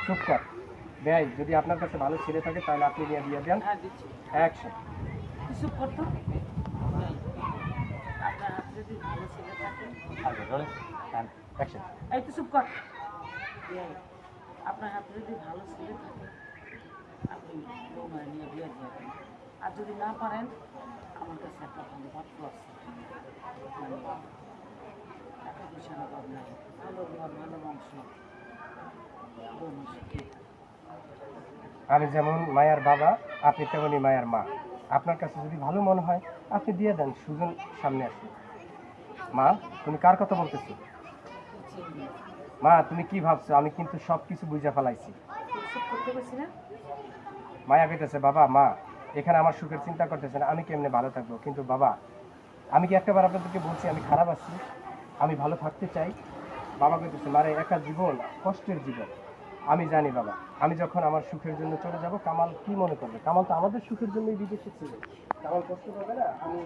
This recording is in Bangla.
চুপ কর ভাই, যদি আপনার কাছে ভালো ছেলে থাকে তাহলে আপনি নিয়ে দিয়ে দেন। হ্যাঁ দিচ্ছি। অ্যাকশন। কিছু করতো আপনার হাতে যদি ভালো ছেলে থাকে। আচ্ছা রোলিং অ্যান্ড অ্যাকশন। এই তো চুপ কর। আপনার হাতে যদি ভালো ছেলে থাকে আপনি বৌমায় নিয়ে বিয়ে দিয়ে দেন। আর যদি না পারেন আমার কাছে একটা ভালো পাত্র আছে, মানে টাকা পয়সার অভাব নাই, ভালো ঘর ভালো মাংস, বৌমা সুখী থাকে। আমি যেমন মায়ার বাবা, আপনি তেমনই মায়ার মা। আপনার কাছে যদি ভালো মনে হয় আপনি দিয়ে দেন। সুজন সামনে আসে। মা, তুমি কার কথা বলতেছো? চিনি মা, তুমি কি ভাবছো? আমি কিন্তু সব কিছু বুঝে ফেলাইছি। চুপ করতে পারছি না। মায়া কইতেছে, বাবা মা এখানে আমার সুখের চিন্তা করতেছে না, আমি কেমনে ভালো থাকবো? কিন্তু বাবা, আমি কি একটাবার আপনাদেরকে বলছি আমি খারাপ আছি? আমি ভালো থাকতে চাই। বাবা কইতেছে, মারে একা জীবন কষ্টের জীবন। আমি জানি বাবা, আমি যখন আমার সুখের জন্য চলে যাব কামাল কি মনে করবে? কামাল তো আমাদের সুখের জন্যই বিদেশে ছিল। কামাল কষ্ট পাবে না? আমি